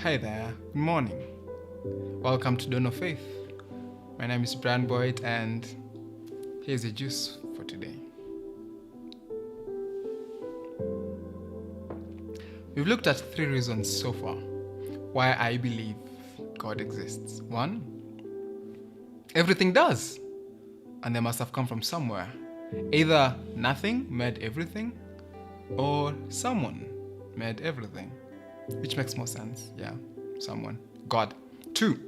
Hi there, good morning. Welcome to Dawn of Faith. My name is Boit, and here's the juice for today. We've looked at 3 reasons so far why I believe God exists. 1, everything does, and they must have come from somewhere. Either nothing made everything, or someone made everything. Which makes more sense. Yeah, someone. God. 2,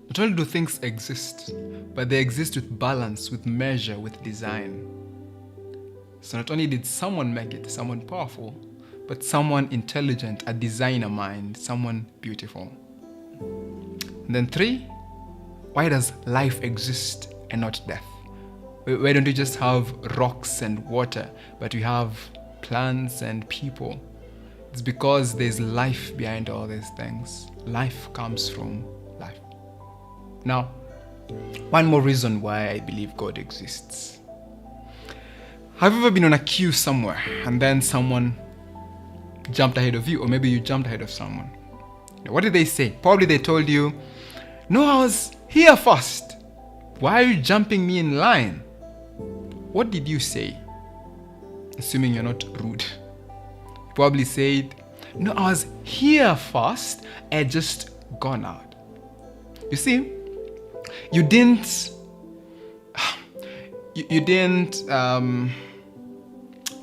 not only do things exist, but they exist with balance, with measure, with design. So not only did someone make it, someone powerful, but someone intelligent, a designer mind, someone beautiful. And then 3, why does life exist and not death? Why don't we just have rocks and water, but we have plants and people? It's because there's life behind all these things. Life comes from life. Now, one more reason why I believe God exists. Have you ever been on a queue somewhere and then someone jumped ahead of you, or maybe you jumped ahead of someone? What did they say? Probably they told you, "No, I was here first. Why are you jumping me in line?" What did you say? Assuming you're not rude. Probably said, "No, I was here first. I just gone out." You see, you didn't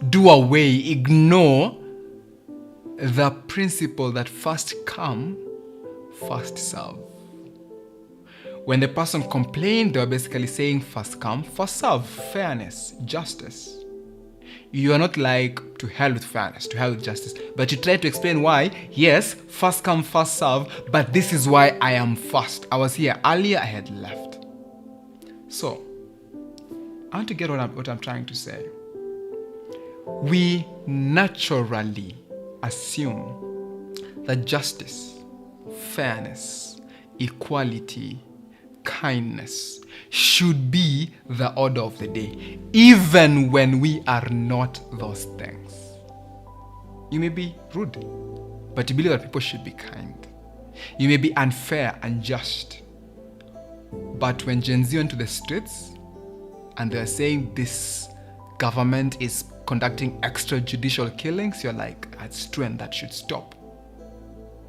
do away, ignore the principle that first come, first serve. When the person complained, they were basically saying first come, first serve, fairness, justice. You are not like, to hell with fairness, to hell with justice, but you try to explain why. Yes, first come, first serve, but this is why I am first. I was here earlier, I had left. So, I want to get what I'm trying to say. We naturally assume that justice, fairness, equality, kindness should be the order of the day, even when we are not those things. You may be rude, but you believe that people should be kind. You may be unfair and just, but when Gen Z went to the streets and they're saying this government is conducting extrajudicial killings, you're like, that's true and that should stop.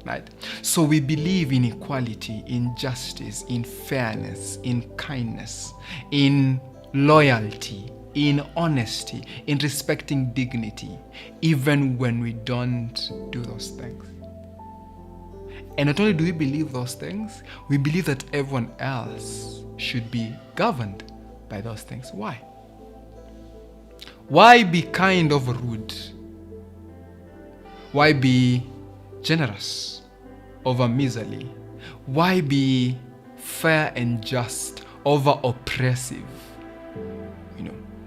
Right? So we believe in equality, in justice, in fairness, in kindness, in loyalty, in honesty, in respecting dignity, even when we don't do those things. And not only do we believe those things, we believe that everyone else should be governed by those things. Why? Why be kind over rude? Why be generous over miserly? Why be fair and just over oppressive?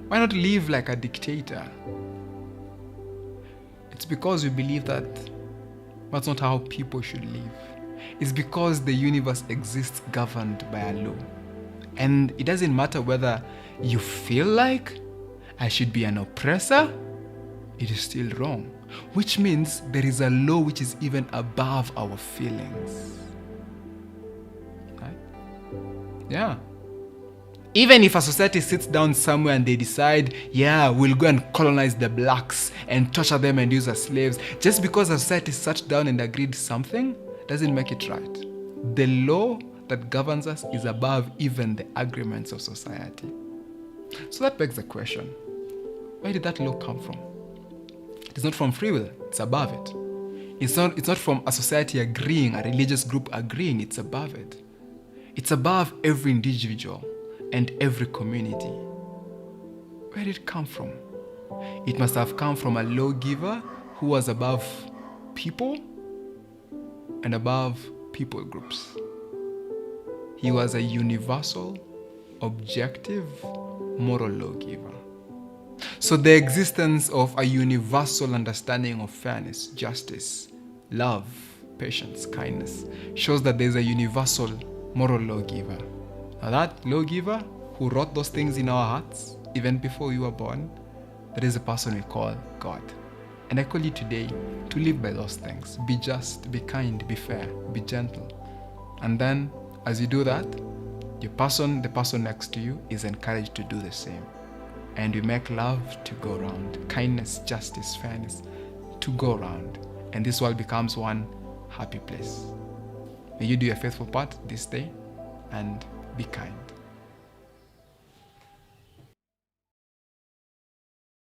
Why not live like a dictator? It's because we believe that that's not how people should live. It's because the universe exists governed by a law. And it doesn't matter whether you feel like I should be an oppressor, it is still wrong. Which means there is a law which is even above our feelings. Right? Yeah. Even if a society sits down somewhere and they decide, yeah, we'll go and colonize the blacks and torture them and use as slaves, just because a society sat down and agreed something doesn't make it right. The law that governs us is above even the agreements of society. So that begs the question, where did that law come from? It's not from free will, it's above it. It's not from a society agreeing, a religious group agreeing, it's above it. It's above every individual and every community. Where did it come from? It must have come from a lawgiver who was above people and above people groups. He was a universal, objective, moral lawgiver. So the existence of a universal understanding of fairness, justice, love, patience, kindness shows that there's a universal moral lawgiver. Now that lawgiver who wrote those things in our hearts, even before we were born, that is the person we call God. And I call you today to live by those things. Be just, be kind, be fair, be gentle. And then as you do that, the person next to you is encouraged to do the same. And we make love to go around. Kindness, justice, fairness to go around. And this world becomes one happy place. May you do your faithful part this day and be kind.